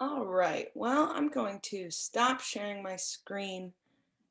All right. Well, I'm going to stop sharing my screen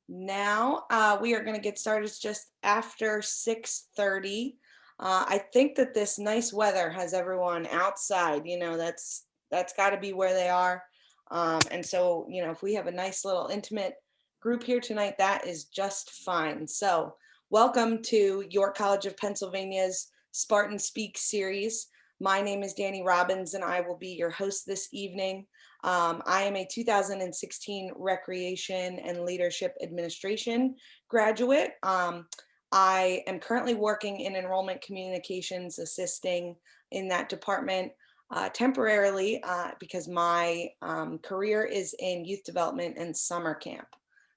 now. We are going to get started. It's just after 6:30. I think that this nice weather has everyone outside. That's got to be where they are. And so, if we have a nice little intimate group here tonight, that is just fine. So, welcome to York College of Pennsylvania's Spartan Speak series. My name is Danny Robbins, and I will be your host this evening. I am a 2016 Recreation and Leadership Administration graduate. I am currently working in enrollment communications, assisting in that department temporarily because my career is in youth development and summer camp.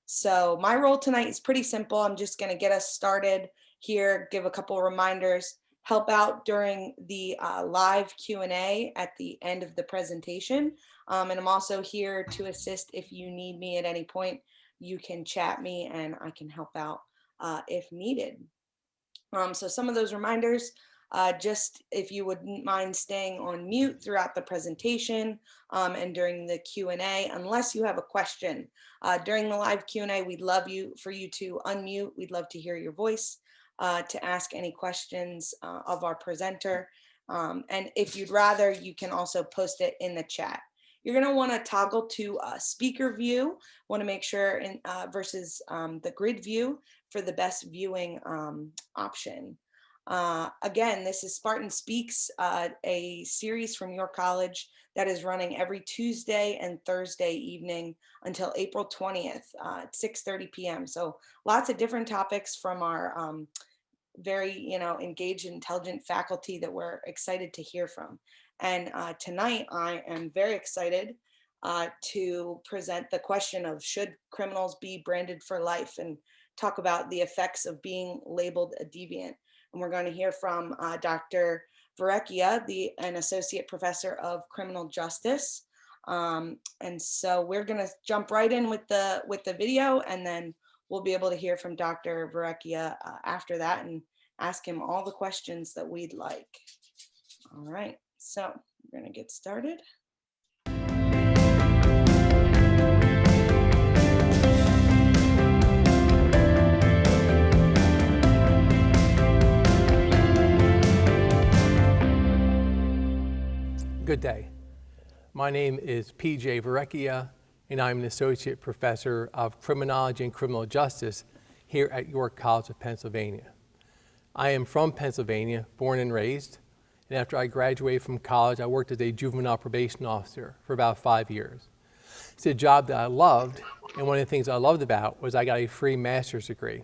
So my role tonight is pretty simple. I'm just going to get us started here, give a couple of reminders, help out during the live Q&A at the end of the presentation. And I'm also here to assist if you need me at any point. You can chat me and I can help out if needed. So some of those reminders, just if you wouldn't mind staying on mute throughout the presentation and during the Q&A, unless you have a question. During the live Q&A, we'd love for you to unmute. We'd love to hear your voice to ask any questions of our presenter. And if you'd rather, you can also post it in the chat. You're going to want to toggle to speaker view, want to make sure versus the grid view for the best viewing option. Again, this is Spartan Speaks, a series from your college that is running every Tuesday and Thursday evening until April 20th at 6:30 p.m. So lots of different topics from our very, engaged and intelligent faculty that we're excited to hear from. And tonight I am very excited to present the question of should criminals be branded for life and talk about the effects of being labeled a deviant. And we're going to hear from Dr. Verrecchia, an associate professor of criminal justice. And so we're going to jump right in with the video, and then we'll be able to hear from Dr. Verrecchia after that and ask him all the questions that we'd like. All right, so we're going to get started. Good day. My name is P.J. Verrecchia, and I'm an associate professor of criminology and criminal justice here at York College of Pennsylvania. I am from Pennsylvania, born and raised, and after I graduated from college, I worked as a juvenile probation officer for about 5 years. It's a job that I loved, and one of the things I loved about was I got a free master's degree.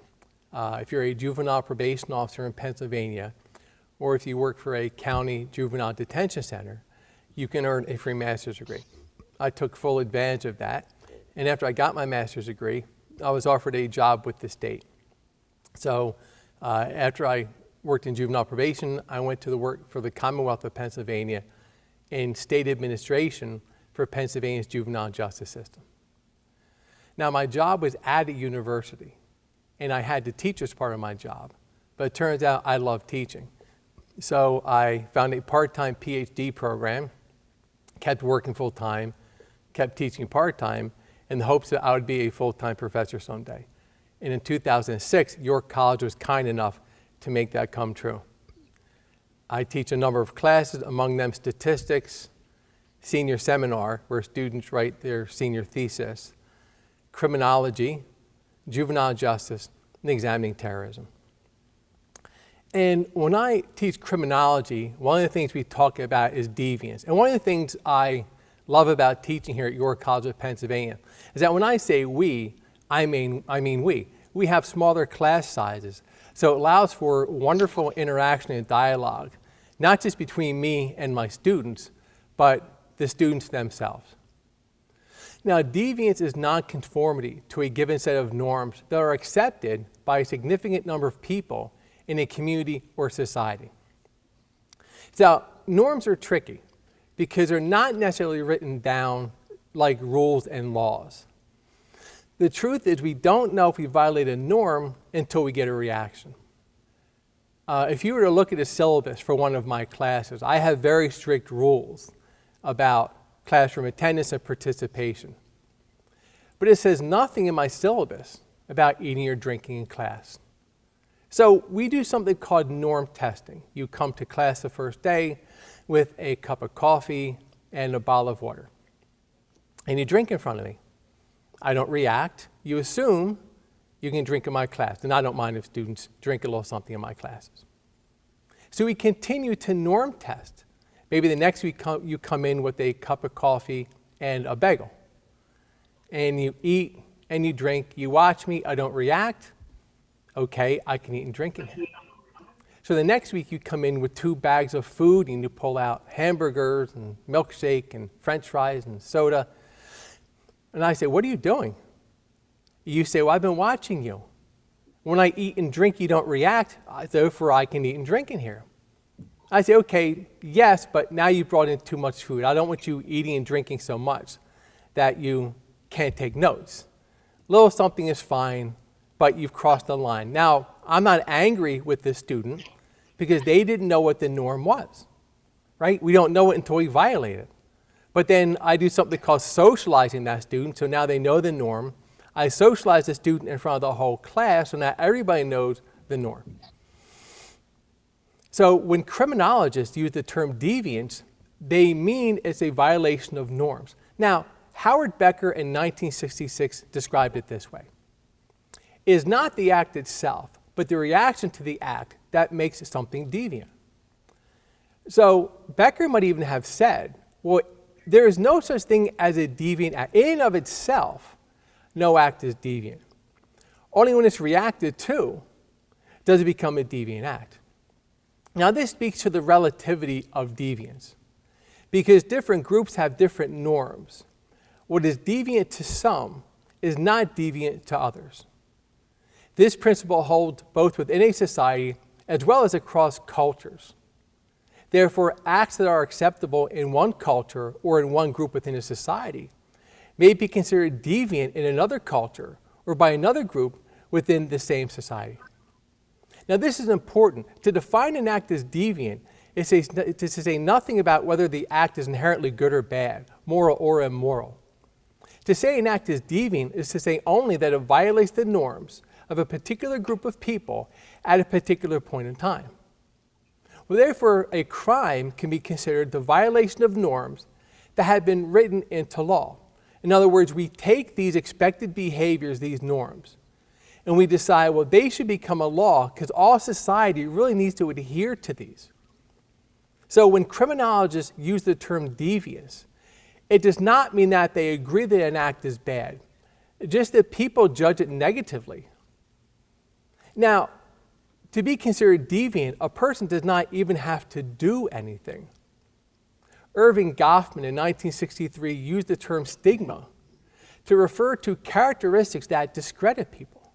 If you're a juvenile probation officer in Pennsylvania, or if you work for a county juvenile detention center, you can earn a free master's degree. I took full advantage of that, and after I got my master's degree, I was offered a job with the state. So after I worked in juvenile probation, I went to work for the Commonwealth of Pennsylvania in state administration for Pennsylvania's juvenile justice system. Now, my job was at a university, and I had to teach as part of my job, but it turns out I love teaching. So I found a part-time PhD program, kept working full-time, kept teaching part-time in the hopes that I would be a full-time professor someday. And in 2006, York College was kind enough to make that come true. I teach a number of classes, among them statistics, senior seminar, where students write their senior thesis, criminology, juvenile justice, and examining terrorism. And when I teach criminology, one of the things we talk about is deviance. And one of the things I love about teaching here at York College of Pennsylvania is that when I say we, I mean we. We have smaller class sizes, so it allows for wonderful interaction and dialogue, not just between me and my students, but the students themselves. Now, deviance is nonconformity to a given set of norms that are accepted by a significant number of people in a community or society. So norms are tricky because they're not necessarily written down like rules and laws. The truth is we don't know if we violate a norm until we get a reaction. If you were to look at a syllabus for one of my classes, I have very strict rules about classroom attendance and participation. But it says nothing in my syllabus about eating or drinking in class. So we do something called norm testing. You come to class the first day with a cup of coffee and a bottle of water. And you drink in front of me. I don't react. You assume you can drink in my class. And I don't mind if students drink a little something in my classes. So we continue to norm test. Maybe the next week you come in with a cup of coffee and a bagel. And you eat and you drink. You watch me. I don't react. Okay, I can eat and drink in here. So the next week you come in with 2 bags of food and you pull out hamburgers and milkshake and French fries and soda. And I say, what are you doing? You say, well, I've been watching you. When I eat and drink, you don't react. Therefore, I can eat and drink in here. I say, okay, yes, but now you brought in too much food. I don't want you eating and drinking so much that you can't take notes. Little something is fine, but you've crossed the line. Now, I'm not angry with this student because they didn't know what the norm was, right? We don't know it until we violate it. But then I do something called socializing that student, so now they know the norm. I socialize the student in front of the whole class, so now everybody knows the norm. So when criminologists use the term deviance, they mean it's a violation of norms. Now, Howard Becker in 1966 described it this way. It is not the act itself, but the reaction to the act that makes something deviant. So Becker might even have said, well, there is no such thing as a deviant act. In and of itself, no act is deviant. Only when it's reacted to does it become a deviant act. Now this speaks to the relativity of deviance, because different groups have different norms. What is deviant to some is not deviant to others. This principle holds both within a society as well as across cultures. Therefore, acts that are acceptable in one culture or in one group within a society may be considered deviant in another culture or by another group within the same society. Now, this is important. To define an act as deviant is to say nothing about whether the act is inherently good or bad, moral or immoral. To say an act is deviant is to say only that it violates the norms of a particular group of people at a particular point in time. Well, therefore, a crime can be considered the violation of norms that have been written into law. In other words, we take these expected behaviors, these norms, and we decide, well, they should become a law because all society really needs to adhere to these. So when criminologists use the term deviance, it does not mean that they agree that an act is bad, just that people judge it negatively. Now, to be considered deviant, a person does not even have to do anything. Irving Goffman in 1963 used the term stigma to refer to characteristics that discredit people.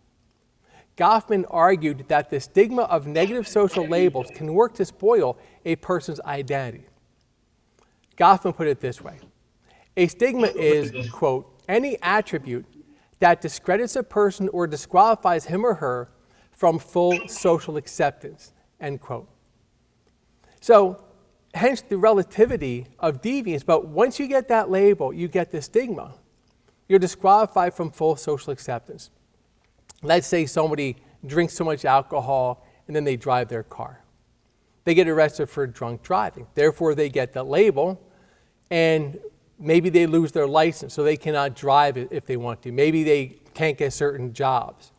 Goffman argued that the stigma of negative social labels can work to spoil a person's identity. Goffman put it this way: a stigma is, quote, any attribute that discredits a person or disqualifies him or her from full social acceptance, end quote. So, hence the relativity of deviance, but once you get that label, you get the stigma, you're disqualified from full social acceptance. Let's say somebody drinks so much alcohol and then they drive their car. They get arrested for drunk driving. Therefore, they get the label, and maybe they lose their license, so they cannot drive if they want to. Maybe they can't get certain jobs.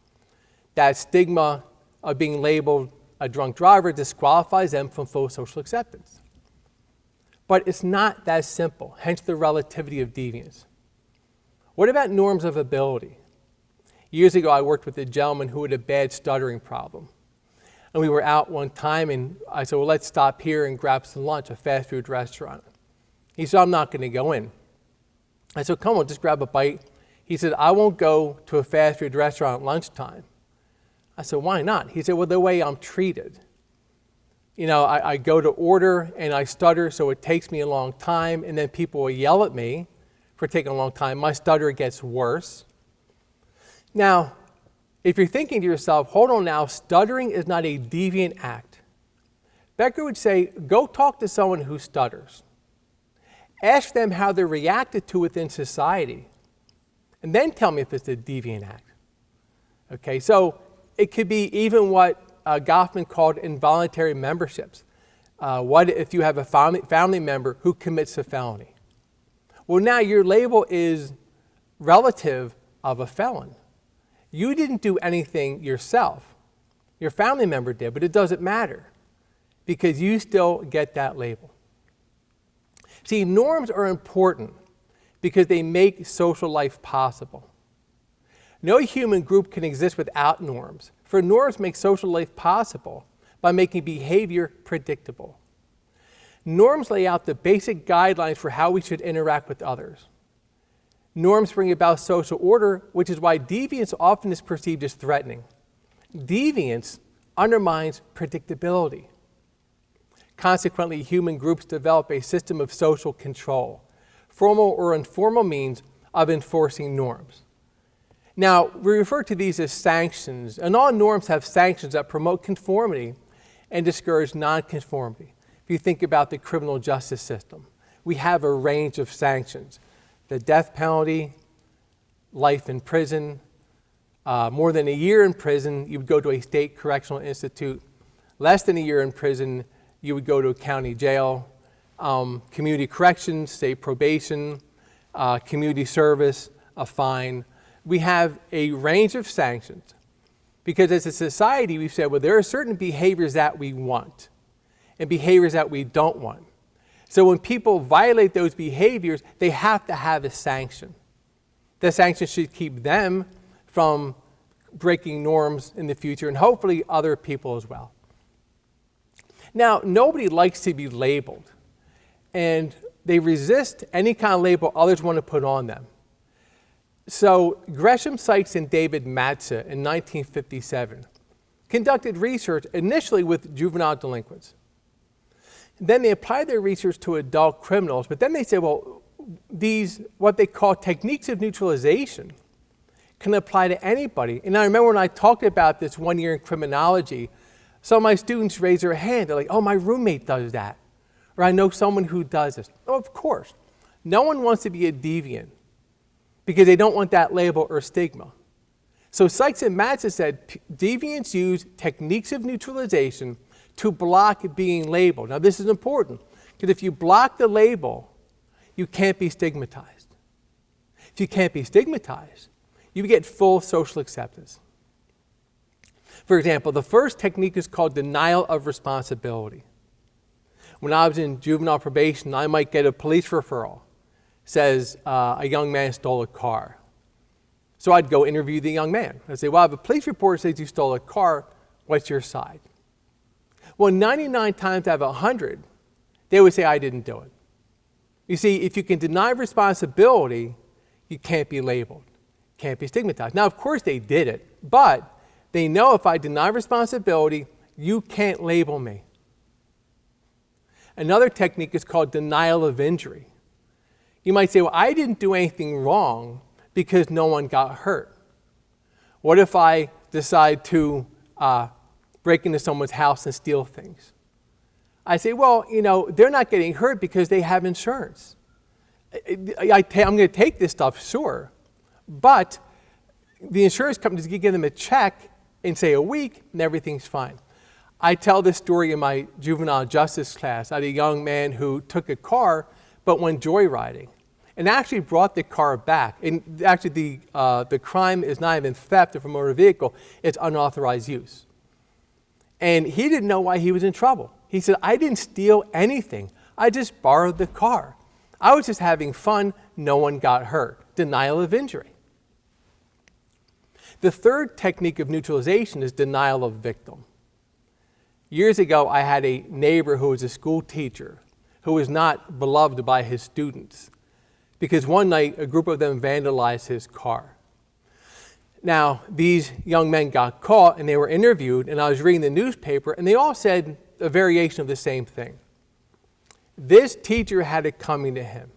That stigma of being labeled a drunk driver disqualifies them from full social acceptance. But it's not that simple, hence the relativity of deviance. What about norms of ability? Years ago, I worked with a gentleman who had a bad stuttering problem. And we were out one time, and I said, well, let's stop here and grab some lunch, a fast food restaurant. He said, I'm not going to go in. I said, come on, just grab a bite. He said, I won't go to a fast food restaurant at lunchtime. I said, why not? He said, well, the way I'm treated. You know, I go to order and I stutter, so it takes me a long time, and then people will yell at me for taking a long time. My stutter gets worse. Now, if you're thinking to yourself, hold on now, stuttering is not a deviant act. Becker would say, go talk to someone who stutters. Ask them how they're reacted to within society, and then tell me if it's a deviant act. Okay, so it could be even what Goffman called involuntary memberships. What if you have a family member who commits a felony? Well, now your label is relative of a felon. You didn't do anything yourself. Your family member did, but it doesn't matter because you still get that label. See, norms are important because they make social life possible. No human group can exist without norms, for norms make social life possible by making behavior predictable. Norms lay out the basic guidelines for how we should interact with others. Norms bring about social order, which is why deviance often is perceived as threatening. Deviance undermines predictability. Consequently, human groups develop a system of social control, formal or informal means of enforcing norms. Now, we refer to these as sanctions, and all norms have sanctions that promote conformity and discourage nonconformity. If you think about the criminal justice system, we have a range of sanctions. The death penalty, life in prison, more than a year in prison, you would go to a state correctional institute. Less than a year in prison, you would go to a county jail. Community corrections, state probation, community service, a fine. We have a range of sanctions because as a society we've said, well, there are certain behaviors that we want and behaviors that we don't want. So when people violate those behaviors, they have to have a sanction. The sanction should keep them from breaking norms in the future and hopefully other people as well. Now, nobody likes to be labeled, and they resist any kind of label others want to put on them. So Gresham Sykes and David Matza in 1957 conducted research initially with juvenile delinquents. Then they applied their research to adult criminals, but then they said, well, these, what they call techniques of neutralization, can apply to anybody. And I remember when I talked about this 1 year in criminology, some of my students raised their hand. They're like, oh, my roommate does that. Or I know someone who does this. Oh, of course. No one wants to be a deviant because they don't want that label or stigma. So Sykes and Matza said deviants use techniques of neutralization to block being labeled. Now this is important because if you block the label, you can't be stigmatized. If you can't be stigmatized, you get full social acceptance. For example, the first technique is called denial of responsibility. When I was in juvenile probation, I might get a police referral. Says a young man stole a car. So I'd go interview the young man. I'd say, well, I have a police report that says you stole a car. What's your side? Well, 99 times out of 100, they would say I didn't do it. You see, if you can deny responsibility, you can't be labeled, can't be stigmatized. Now, of course they did it, but they know if I deny responsibility, you can't label me. Another technique is called denial of injury. You might say, well, I didn't do anything wrong because no one got hurt. What if I decide to break into someone's house and steal things? I say, well, you know, they're not getting hurt because they have insurance. I'm going to take this stuff, sure, but the insurance companies can give them a check in, say, a week, and everything's fine. I tell this story in my juvenile justice class. I had a young man who took a car but went joyriding and actually brought the car back. And actually the crime is not even theft of a motor vehicle, it's unauthorized use. And he didn't know why he was in trouble. He said, I didn't steal anything. I just borrowed the car. I was just having fun. No one got hurt. Denial of injury. The third technique of neutralization is denial of victim. Years ago, I had a neighbor who was a school teacher who was not beloved by his students because one night a group of them vandalized his car. Now, these young men got caught and they were interviewed, and I was reading the newspaper, and they all said a variation of the same thing. This teacher had it coming to him.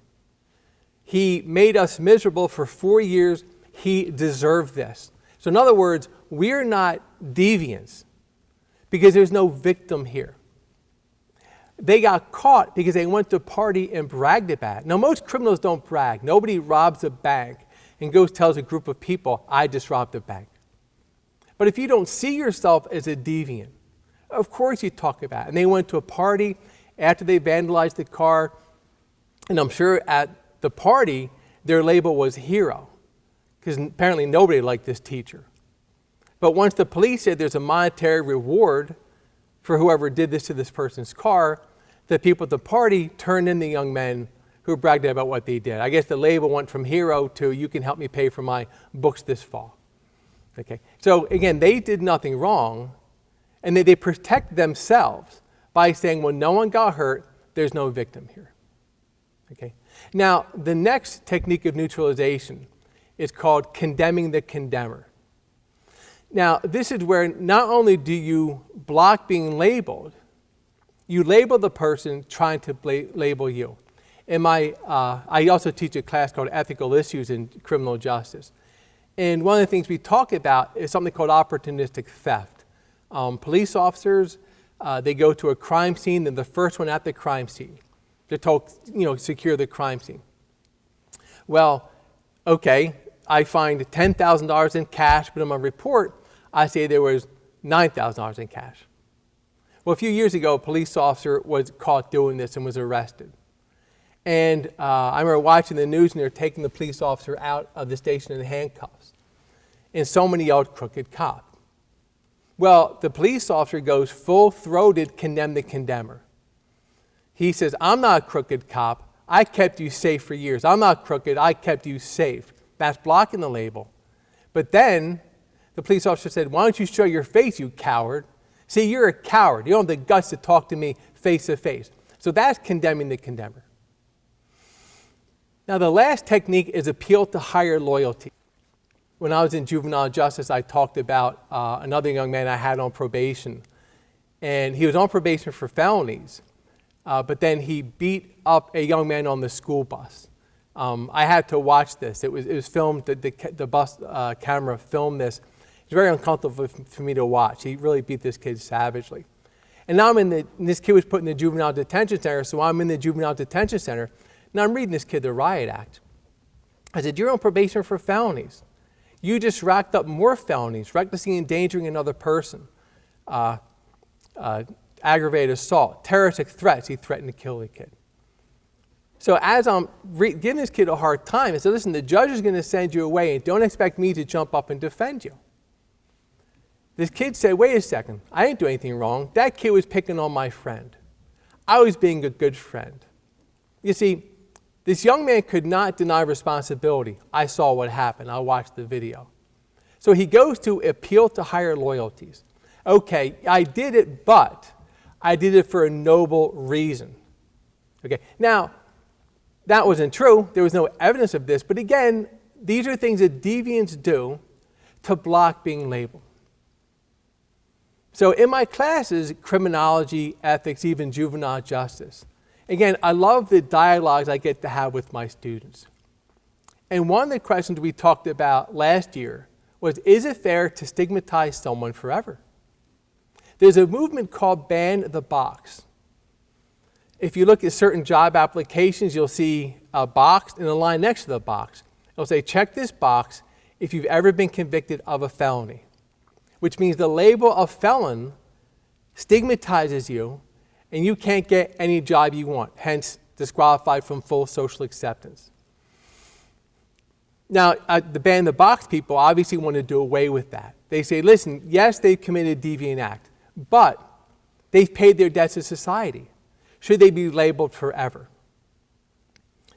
He made us miserable for 4 years. He deserved this. So in other words, we're not deviants because there's no victim here. They got caught because they went to a party and bragged about it. Now, most criminals don't brag. Nobody robs a bank and goes tells a group of people, I just robbed a bank. But if you don't see yourself as a deviant, of course you talk about it. And they went to a party after they vandalized the car, and I'm sure at the party, their label was hero, because apparently nobody liked this teacher. But once the police said there's a monetary reward for whoever did this to this person's car, the people at the party turned in the young men who bragged about what they did. I guess the label went from hero to you can help me pay for my books this fall. Okay. So again, they did nothing wrong, and they protect themselves by saying, well, no one got hurt, there's no victim here. Okay. Now, the next technique of neutralization is called condemning the condemner. Now, this is where not only do you block being labeled, you label the person trying to label you. I also teach a class called Ethical Issues in Criminal Justice. And one of the things we talk about is something called opportunistic theft. Police officers, they go to a crime scene, they're the first one at the crime scene. They're told, secure the crime scene. Well, okay, I find $10,000 in cash, but in my report, I say there was $9,000 in cash. Well, a few years ago, a police officer was caught doing this and was arrested. And I remember watching the news, and they're taking the police officer out of the station in handcuffs. And someone yelled, "Crooked cop." Well, the police officer goes full-throated, condemn the condemner. He says, I'm not a crooked cop. I kept you safe for years. I'm not crooked. I kept you safe. That's blocking the label. But then the police officer said, why don't you show your face, you coward? See, you're a coward. You don't have the guts to talk to me face to face. So that's condemning the condemner. Now, the last technique is appeal to higher loyalty. When I was in juvenile justice, I talked about another young man I had on probation. And he was on probation for felonies, but then he beat up a young man on the school bus. I had to watch this. It was filmed, the bus camera filmed this. It was very uncomfortable for me to watch. He really beat this kid savagely. And now this kid was put in the juvenile detention center, so I'm in the juvenile detention center. Now I'm reading this kid the riot act. I said, you're on probation for felonies. You just racked up more felonies, recklessly endangering another person, aggravated assault, terroristic threats. He threatened to kill the kid. So as I'm giving this kid a hard time, I said, listen, the judge is going to send you away, and don't expect me to jump up and defend you. This kid said, wait a second, I didn't do anything wrong. That kid was picking on my friend. I was being a good friend. You see, this young man could not deny responsibility. I saw what happened. I watched the video. So he goes to appeal to higher loyalties. Okay, I did it, but I did it for a noble reason. Okay, now, that wasn't true. There was no evidence of this. But again, these are things that deviants do to block being labeled. So in my classes, criminology, ethics, even juvenile justice, again, I love the dialogues I get to have with my students. And one of the questions we talked about last year was, is it fair to stigmatize someone forever? There's a movement called Ban the Box. If you look at certain job applications, you'll see a box and a line next to the box. It'll say, check this box if you've ever been convicted of a felony, which means the label of felon stigmatizes you, and you can't get any job you want, hence disqualified from full social acceptance. Now, the Ban the Box people obviously want to do away with that. They say, listen, yes, they've committed a deviant act, but they've paid their debts to society. Should they be labeled forever?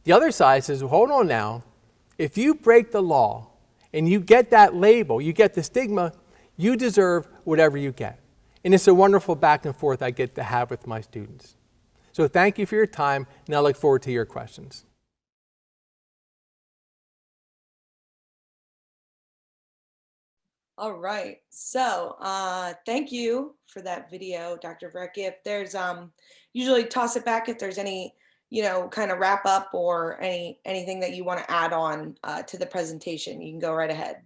The other side says, well, hold on now. If you break the law and you get that label, you get the stigma, you deserve whatever you get. And it's a wonderful back and forth I get to have with my students. So thank you for your time, and I look forward to your questions. All right, so thank you for that video, Dr. Verrecchia. If there's usually toss it back if there's any, kind of wrap up or anything that you want to add on to the presentation. You can go right ahead.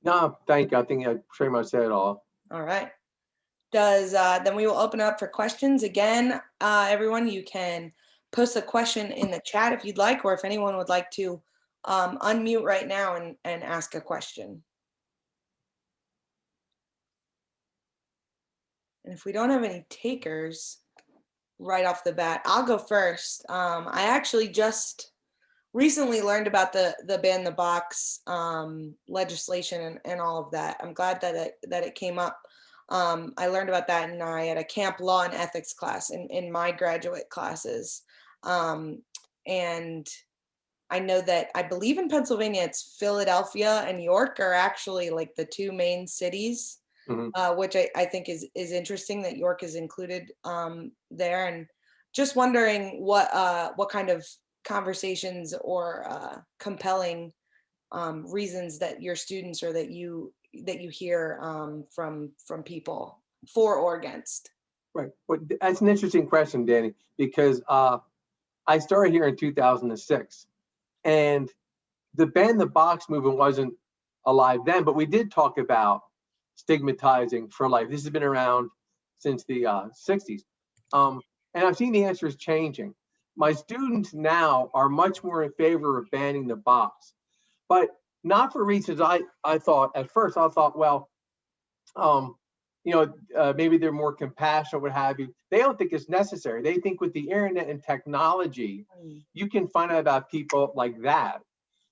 No, thank you. I think I pretty much said it all. All right. Then we will open up for questions. Again, everyone, you can post a question in the chat if you'd like, or if anyone would like to unmute right now and ask a question. And if we don't have any takers right off the bat, I'll go first. I actually just recently learned about the ban the box legislation and all of that. I'm glad that it came up. I learned about that and I had a camp law and ethics class in my graduate classes. And I know that I believe in Pennsylvania, it's Philadelphia and York are actually like the two main cities, which I think is interesting that York is included there. And just wondering what kind of conversations or compelling reasons that your students or that you hear from people for or against. Right. Well, that's an interesting question, Danny, because I started here in 2006, and the ban the box movement wasn't alive then, but we did talk about stigmatizing for life. This has been around since the 60s. And I've seen the answers changing. My students now are much more in favor of banning the box, but not for reasons I thought at first. I thought, well, maybe they're more compassionate, what have you. They don't think it's necessary. They think with the internet and technology, you can find out about people like that.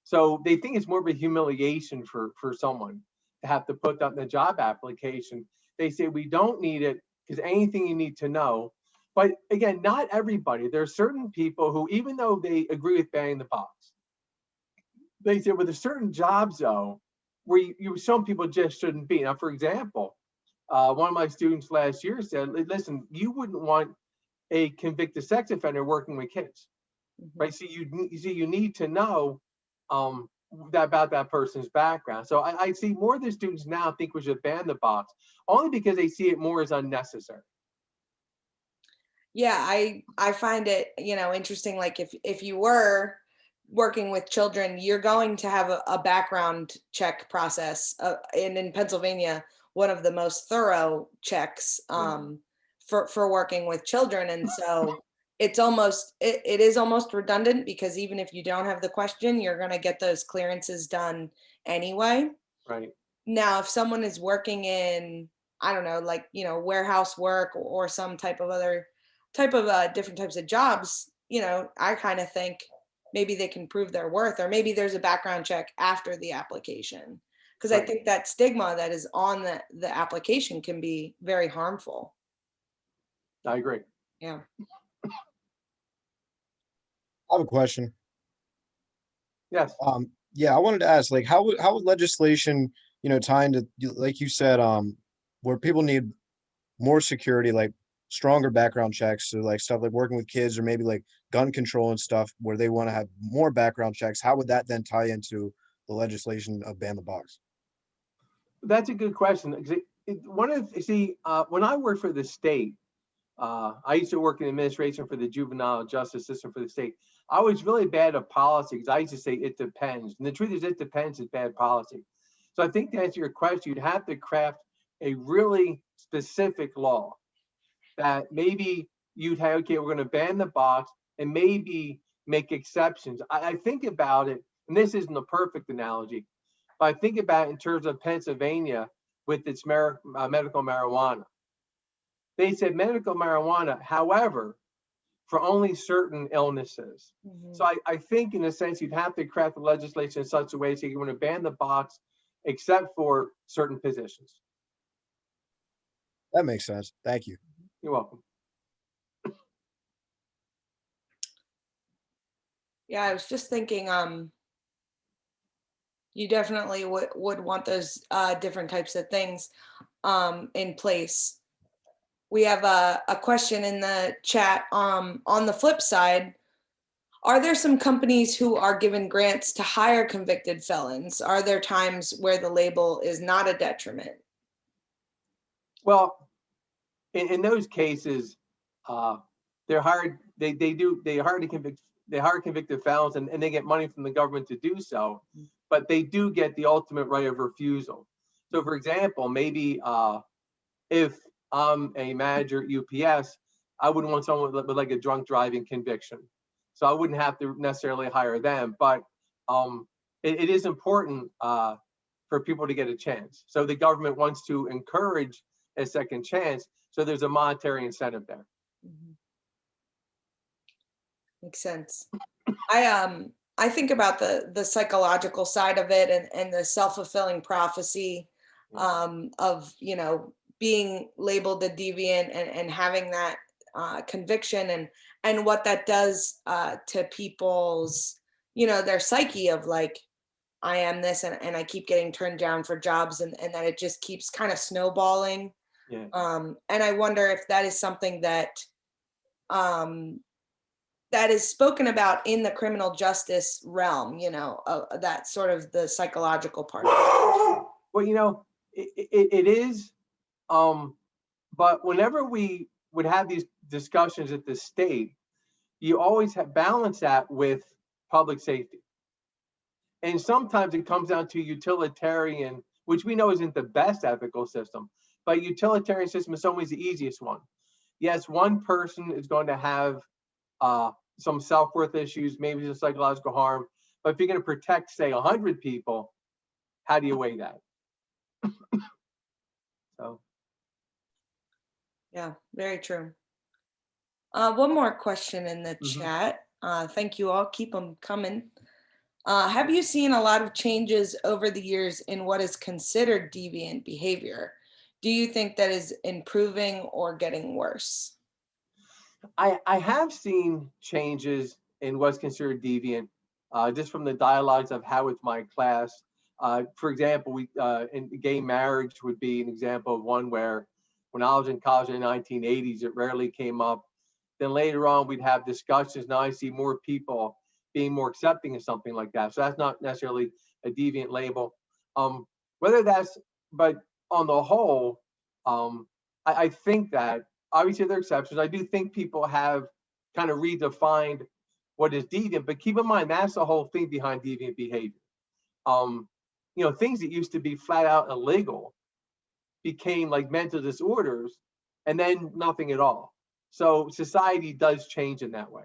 So they think it's more of a humiliation for someone to have to put that in the job application. They say we don't need it because anything you need to know. But again, not everybody. There are certain people who, even though they agree with banning the box, they say with a certain jobs though, where some people just shouldn't be. Now, for example, one of my students last year said, listen, you wouldn't want a convicted sex offender working with kids, right? So you need to know about that person's background. So I see more of the students now think we should ban the box, only because they see it more as unnecessary. Yeah, I find it, interesting. Like if you were working with children, you're going to have a background check process. And in Pennsylvania, one of the most thorough checks for working with children. And so it is almost redundant because even if you don't have the question, you're going to get those clearances done anyway. Right. Now, if someone is working in, I don't know, like, warehouse work or some type of different types of jobs, I kind of think maybe they can prove their worth, or maybe there's a background check after the application. Because I think that stigma that is on the application can be very harmful. I agree. Yeah. I have a question. Yes. Yeah, I wanted to ask, like, how would legislation, tie into, like you said, where people need more security, like stronger background checks, so like stuff like working with kids or maybe like gun control and stuff, where they want to have more background checks. How would that then tie into the legislation of ban the box? That's a good question. When I worked for the state, I used to work in administration for the juvenile justice system for the state. I was really bad at policy because I used to say it depends. And the truth is, it depends is bad policy. So I think to answer your question, you'd have to craft a really specific law that maybe you'd have, okay, we're going to ban the box and maybe make exceptions. I think about it, and this isn't a perfect analogy, but I think about it in terms of Pennsylvania with its medical marijuana. They said medical marijuana, however, for only certain illnesses. So I think in a sense, you'd have to craft the legislation in such a way so you want to ban the box except for certain positions. That makes sense. Thank you. You're welcome. Yeah, I was just thinking, you definitely would want those different types of things in place. We have a question in the chat. On the flip side, are there some companies who are given grants to hire convicted felons? Are there times where the label is not a detriment? Well, in those cases, they're hired. They hire convicted felons, and they get money from the government to do so. But they do get the ultimate right of refusal. So, for example, maybe if I'm a manager at UPS, I wouldn't want someone with like a drunk driving conviction. So I wouldn't have to necessarily hire them. But it is important for people to get a chance. So the government wants to encourage a second chance. So there's a monetary incentive there. Mhm. Makes sense. I think about the psychological side of it, and the self-fulfilling prophecy of, you know, being labeled a deviant, and having that conviction, and what that does to people's, you know, their psyche of like, I am this, and I keep getting turned down for jobs, and that it just keeps kind of snowballing. Yeah. And I wonder if that is something that um, that is spoken about in the criminal justice realm, you know, that sort of the psychological part of it. Well, you know, it is. But whenever we would have these discussions at the state, you always have balance that with public safety. And sometimes it comes down to utilitarian, which we know isn't the best ethical system, but utilitarian system is always the easiest one. Yes, one person is going to have some self-worth issues, maybe some psychological harm, but if you're going to protect, say, 100 people, how do you weigh that? So, Yeah, very true. One more question in the chat. Thank you all. Keep them coming. Have you seen a lot of changes over the years in what is considered deviant behavior? Do you think that is improving or getting worse? I have seen changes in what's considered deviant, just from the dialogues I've had with my class. For example, in gay marriage would be an example of one where when I was in college in the 1980s, it rarely came up. Then later on, we'd have discussions. Now I see more people being more accepting of something like that. So that's not necessarily a deviant label. Whether that's, but on the whole, I think that obviously there are exceptions. I do think people have kind of redefined what is deviant, but keep in mind that's the whole thing behind deviant behavior. You know, things that used to be flat out illegal became like mental disorders, and then nothing at all. So society does change in that way.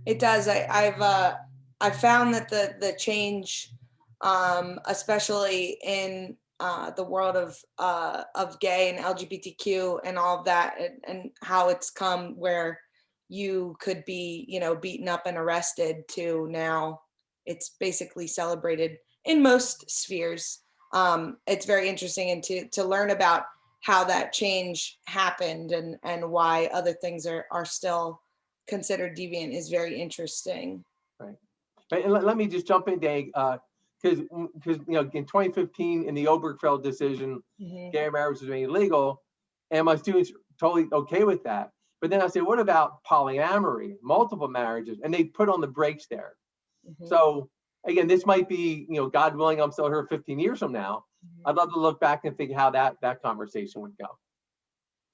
It does. I've found that the change, especially in the world of gay and LGBTQ and all of that, and how it's come where you could be, you know, beaten up and arrested, to now it's basically celebrated in most spheres. It's very interesting, and to learn about how that change happened, and why other things are still considered deviant is very interesting. Right. And let me just jump in, Dave, because you know, in 2015 in the Obergefell decision, gay marriage was made illegal, and my students totally okay with that. But then I said, what about polyamory, multiple marriages? And they put on the brakes there. So again, this might be, you know, God willing, I'm still here 15 years from now. I'd love to look back and think how that conversation would go.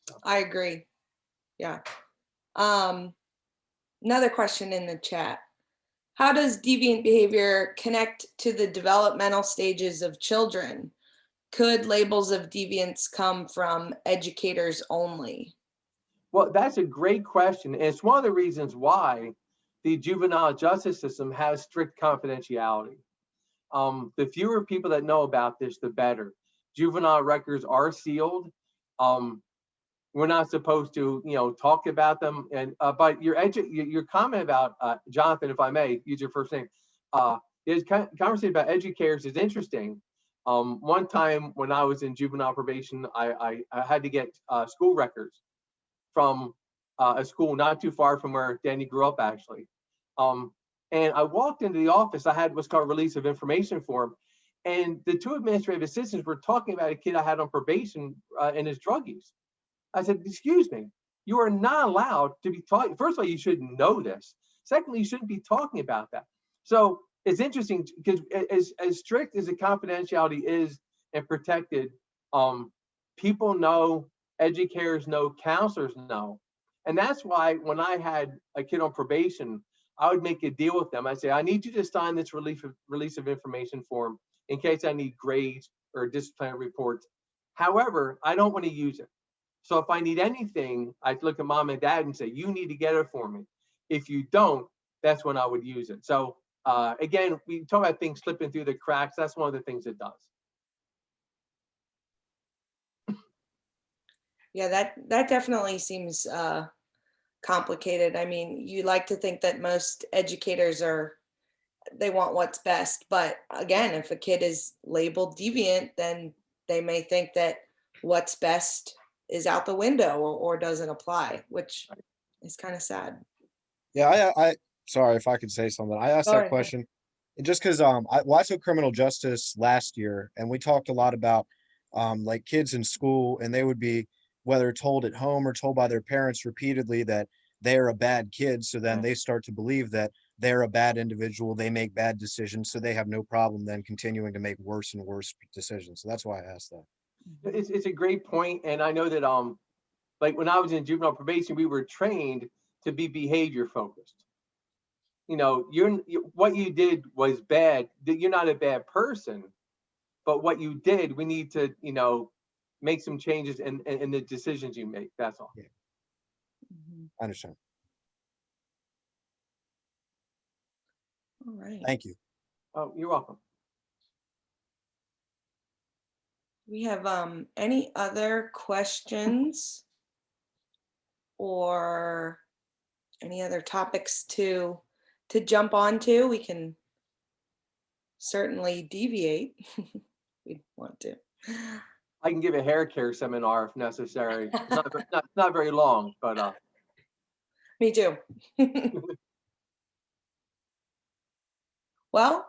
So. I agree. Yeah. Another question in the chat. How does deviant behavior connect to the developmental stages of children? Could labels of deviance come from educators only? Well, that's a great question. And it's one of the reasons why the juvenile justice system has strict confidentiality. The fewer people that know about this, the better. Juvenile records are sealed. We're not supposed to, you know, talk about them. And but your comment about Jonathan, if I may use your first name, his conversation about educators is interesting. One time when I was in juvenile probation, I had to get school records from a school not too far from where Danny grew up, actually. And I walked into the office. I had what's called release of information form, and the two administrative assistants were talking about a kid I had on probation and his drug use. I said, excuse me, you are not allowed to be talking. First of all, you shouldn't know this. Secondly, you shouldn't be talking about that. So it's interesting because as strict as the confidentiality is and protected, people know, educators know, counselors know. And that's why when I had a kid on probation, I would make a deal with them. I'd say, I need you to sign this release of information form in case I need grades or disciplinary reports. However, I don't want to use it. So if I need anything, I look at mom and dad and say, you need to get it for me. If you don't, that's when I would use it. So again, we talk about things slipping through the cracks. That's one of the things it does. Yeah, that definitely seems complicated. I mean, you like to think that most educators they want what's best, but again, if a kid is labeled deviant, then they may think that what's best is out the window or doesn't apply, which is kind of sad. Yeah, I sorry if I could say something. I asked Go that ahead. question just because I took criminal justice last year, and we talked a lot about like kids in school, and they would be whether told at home or told by their parents repeatedly that they're a bad kid, so then they start to believe that they're a bad individual, they make bad decisions, so they have no problem then continuing to make worse and worse decisions. So that's why I asked that. It's a great point, and I know that like when I was in juvenile probation, we were trained to be behavior focused. You know, what you did was bad. You're not a bad person, but what you did, we need to, you know, make some changes in the decisions you make. That's all. Yeah, Mhm. I understand. All right. Thank you. Oh, you're welcome. We have any other questions or any other topics to jump onto? We can certainly deviate. We want to. I can give a hair care seminar if necessary. It's not very long, but Me too. Well,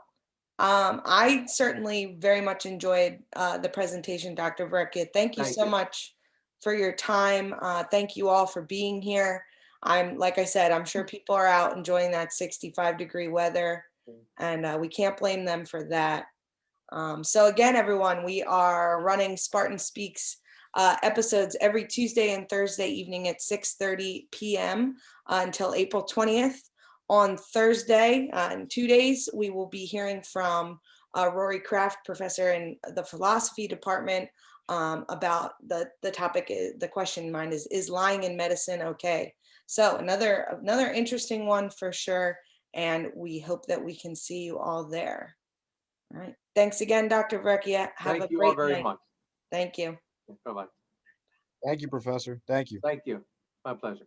I certainly very much enjoyed the presentation, Dr. Verrecchia. Thank you thank so you. much for your time. Thank you all for being here. Like I said, I'm sure people are out enjoying that 65-degree weather, and we can't blame them for that. So again, everyone, we are running Spartan Speaks episodes every Tuesday and Thursday evening at 6:30 p.m. Until April 20th. On Thursday, in 2 days, we will be hearing from Rory Kraft, professor in the philosophy department, about the topic. The question in mind is lying in medicine okay? So another interesting one for sure, and we hope that we can see you all there. All right. Thanks again, Dr. Verrecchia. Have a Thank you all great very night. much. Thank you. Bye-bye. Thank you, Professor. Thank you. Thank you. My pleasure.